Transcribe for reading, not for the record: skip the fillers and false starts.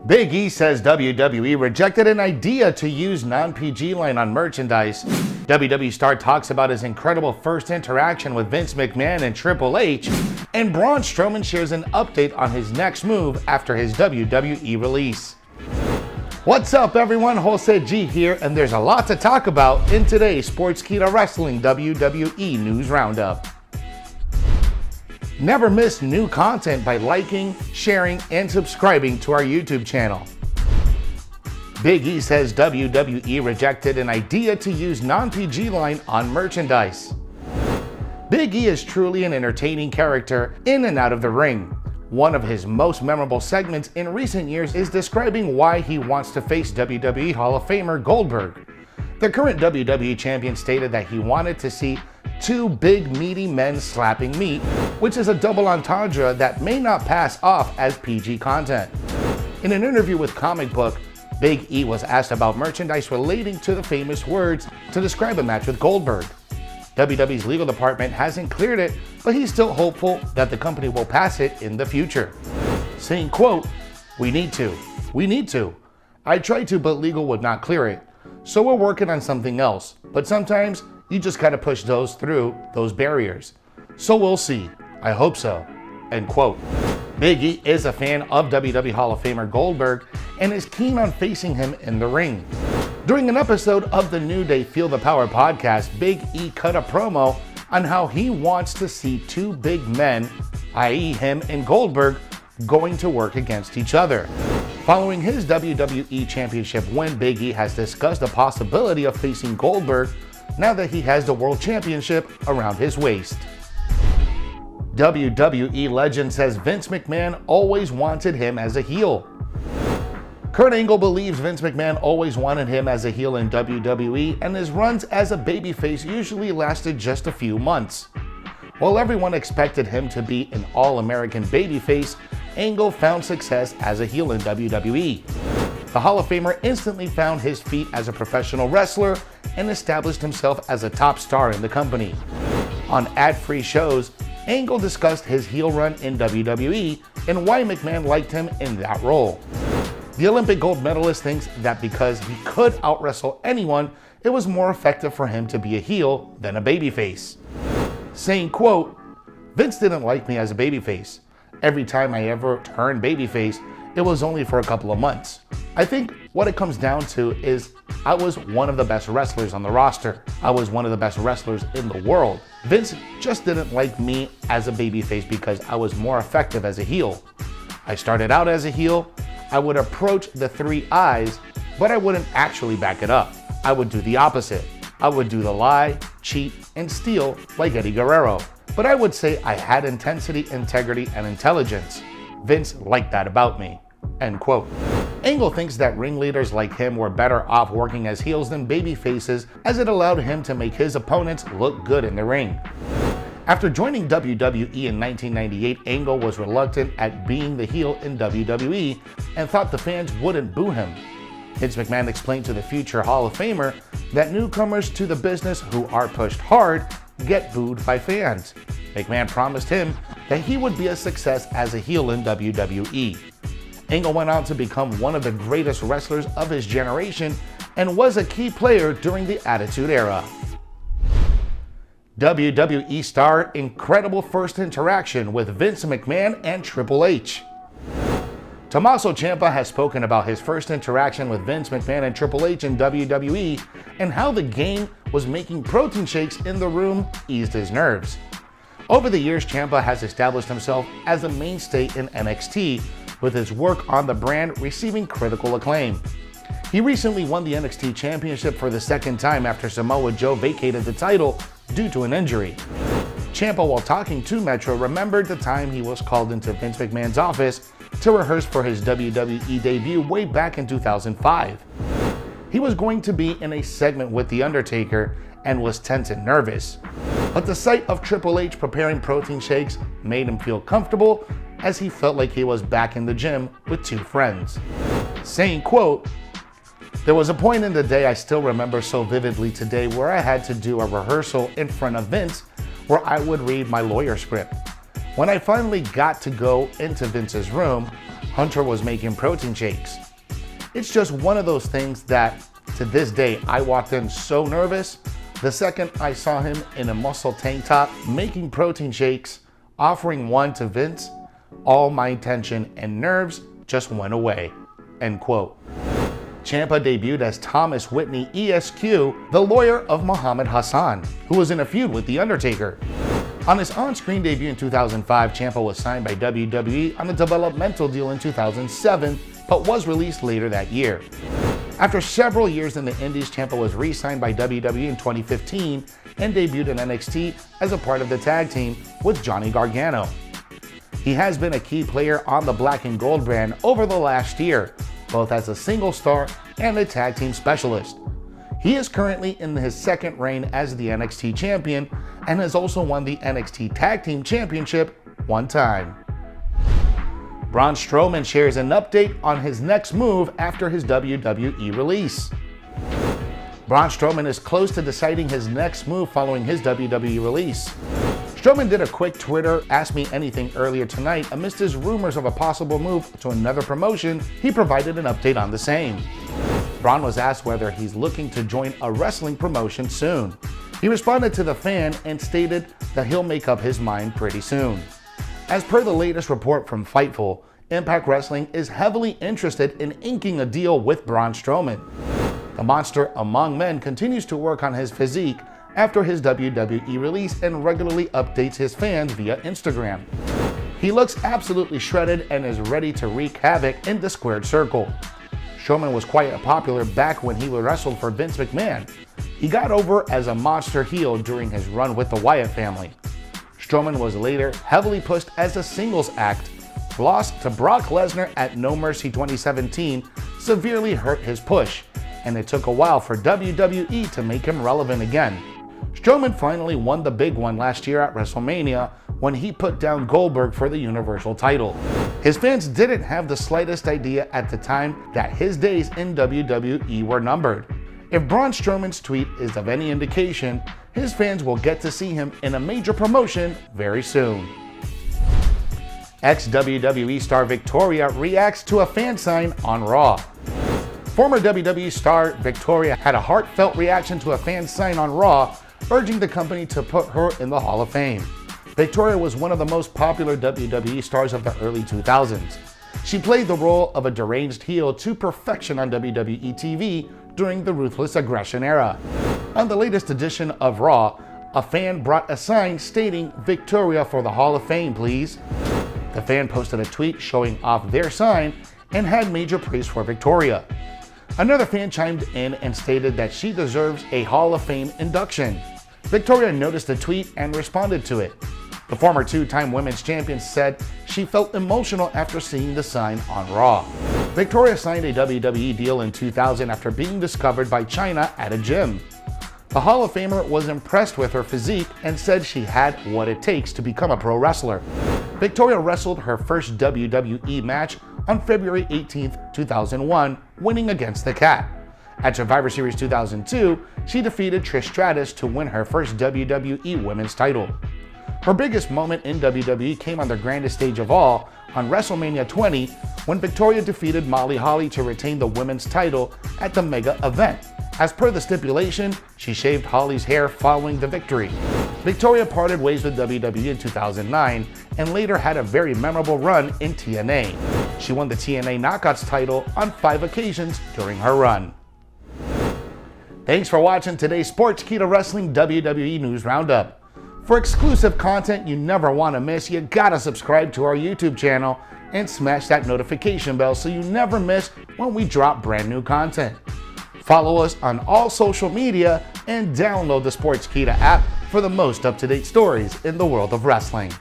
Big E says WWE rejected an idea to use non-PG line on merchandise. WWE star talks about his incredible first interaction with Vince McMahon and Triple H. And Braun Strowman shares an update on his next move after his WWE release. What's up everyone, Jose G here, and there's a lot to talk about in today's Sportskeeda Wrestling WWE News Roundup. Never miss new content by liking, sharing, and subscribing to our YouTube channel. Big E says WWE rejected an idea to use non-PG line on merchandise. Big E is truly an entertaining character in and out of the ring. One of his most memorable segments in recent years is describing why he wants to face WWE Hall of Famer Goldberg. The current WWE champion stated that he wanted to see two big meaty men slapping meat, which is a double entendre that may not pass off as PG content. In an interview with Comic Book, Big E was asked about merchandise relating to the famous words to describe a match with Goldberg. WWE's legal department hasn't cleared it, but he's still hopeful that the company will pass it in the future. Saying, quote, we need to. I tried to, but legal would not clear it. So we're working on something else, but sometimes you just gotta push those barriers. So we'll see. I hope so. End quote. Big E is a fan of WWE Hall of Famer Goldberg and is keen on facing him in the ring. During an episode of the New Day Feel the Power podcast, Big E cut a promo on how he wants to see two big men, i.e. him and Goldberg, going to work against each other. Following his WWE Championship win, Big E has discussed the possibility of facing Goldberg now that he has the World Championship around his waist. WWE legend says Vince McMahon always wanted him as a heel. Kurt Angle believes Vince McMahon always wanted him as a heel in WWE, and his runs as a babyface usually lasted just a few months. While everyone expected him to be an all-American babyface, Angle found success as a heel in WWE. The Hall of Famer instantly found his feet as a professional wrestler and established himself as a top star in the company. On ad-free shows, Angle discussed his heel run in WWE and why McMahon liked him in that role. The Olympic gold medalist thinks that because he could out-wrestle anyone, it was more effective for him to be a heel than a babyface. Saying, quote, Vince didn't like me as a babyface. Every time I ever turned babyface, it was only for a couple of months. I think what it comes down to is I was one of the best wrestlers on the roster. I was one of the best wrestlers in the world. Vince just didn't like me as a babyface because I was more effective as a heel. I started out as a heel. I would approach the 3 eyes, but I wouldn't actually back it up. I would do the opposite. I would do the lie, cheat, and steal like Eddie Guerrero. But I would say I had intensity, integrity, and intelligence. Vince liked that about me. End quote. Angle thinks that ringleaders like him were better off working as heels than babyfaces, as it allowed him to make his opponents look good in the ring. After joining WWE in 1998, Angle was reluctant at being the heel in WWE and thought the fans wouldn't boo him. Vince McMahon explained to the future Hall of Famer that newcomers to the business who are pushed hard get booed by fans. McMahon promised him that he would be a success as a heel in WWE. Angle went on to become one of the greatest wrestlers of his generation and was a key player during the Attitude Era. WWE star incredible first interaction with Vince McMahon and Triple H. Tommaso Ciampa has spoken about his first interaction with Vince McMahon and Triple H in WWE and how the game was making protein shakes in the room eased his nerves. Over the years, Ciampa has established himself as a mainstay in NXT, with his work on the brand receiving critical acclaim. He recently won the NXT Championship for the second time after Samoa Joe vacated the title due to an injury. Ciampa, while talking to Metro, remembered the time he was called into Vince McMahon's office to rehearse for his WWE debut way back in 2005. He was going to be in a segment with The Undertaker and was tense and nervous. But the sight of Triple H preparing protein shakes made him feel comfortable, as he felt like he was back in the gym with two friends. Saying, quote, there was a point in the day I still remember so vividly today where I had to do a rehearsal in front of Vince where I would read my lawyer script. When I finally got to go into Vince's room, Hunter was making protein shakes. It's just one of those things that, to this day, I walked in so nervous. The second I saw him in a muscle tank top making protein shakes, offering one to Vince, all my tension and nerves just went away." End quote. Ciampa debuted as Thomas Whitney ESQ, the lawyer of Muhammad Hassan, who was in a feud with The Undertaker. On his on-screen debut in 2005, Ciampa was signed by WWE on a developmental deal in 2007, but was released later that year. After several years in the Indies, Ciampa was re-signed by WWE in 2015 and debuted in NXT as a part of the tag team with Johnny Gargano. He has been a key player on the Black and Gold brand over the last year, both as a single star and a tag team specialist. He is currently in his second reign as the NXT champion and has also won the NXT Tag Team Championship one time. Braun Strowman shares an update on his next move after his WWE release. Braun Strowman is close to deciding his next move following his WWE release. Strowman did a quick Twitter Ask Me Anything earlier tonight. Amidst his rumors of a possible move to another promotion, he provided an update on the same. Braun was asked whether he's looking to join a wrestling promotion soon. He responded to the fan and stated that he'll make up his mind pretty soon. As per the latest report from Fightful, Impact Wrestling is heavily interested in inking a deal with Braun Strowman. The monster among men continues to work on his physique after his WWE release and regularly updates his fans via Instagram. He looks absolutely shredded and is ready to wreak havoc in the squared circle. Strowman was quite popular back when he wrestled for Vince McMahon. He got over as a monster heel during his run with the Wyatt family. Strowman was later heavily pushed as a singles act. Loss to Brock Lesnar at No Mercy 2017 severely hurt his push, and it took a while for WWE to make him relevant again. Strowman finally won the big one last year at WrestleMania when he put down Goldberg for the Universal title. His fans didn't have the slightest idea at the time that his days in WWE were numbered. If Braun Strowman's tweet is of any indication, his fans will get to see him in a major promotion very soon. Ex-WWE star Victoria reacts to a fan sign on Raw. Former WWE star Victoria had a heartfelt reaction to a fan sign on Raw, urging the company to put her in the Hall of Fame. Victoria was one of the most popular WWE stars of the early 2000s. She played the role of a deranged heel to perfection on WWE TV during the Ruthless Aggression era. On the latest edition of Raw, a fan brought a sign stating "Victoria for the Hall of Fame, please." The fan posted a tweet showing off their sign and had major praise for Victoria. Another fan chimed in and stated that she deserves a Hall of Fame induction. Victoria noticed the tweet and responded to it. The former two-time women's champion said she felt emotional after seeing the sign on Raw. Victoria signed a WWE deal in 2000 after being discovered by China at a gym. The Hall of Famer was impressed with her physique and said she had what it takes to become a pro wrestler. Victoria wrestled her first WWE match on February 18, 2001, winning against the Cat. At Survivor Series 2002, she defeated Trish Stratus to win her first WWE Women's title. Her biggest moment in WWE came on the grandest stage of all, on WrestleMania 20, when Victoria defeated Molly Holly to retain the women's title at the mega event. As per the stipulation, she shaved Holly's hair following the victory. Victoria parted ways with WWE in 2009 and later had a very memorable run in TNA. She won the TNA Knockouts title on 5 occasions during her run. Thanks for watching today's Sportskeeda Wrestling WWE News Roundup. For exclusive content you never want to miss, you gotta subscribe to our YouTube channel and smash that notification bell so you never miss when we drop brand new content. Follow us on all social media and download the Sportskeeda app for the most up-to-date stories in the world of wrestling.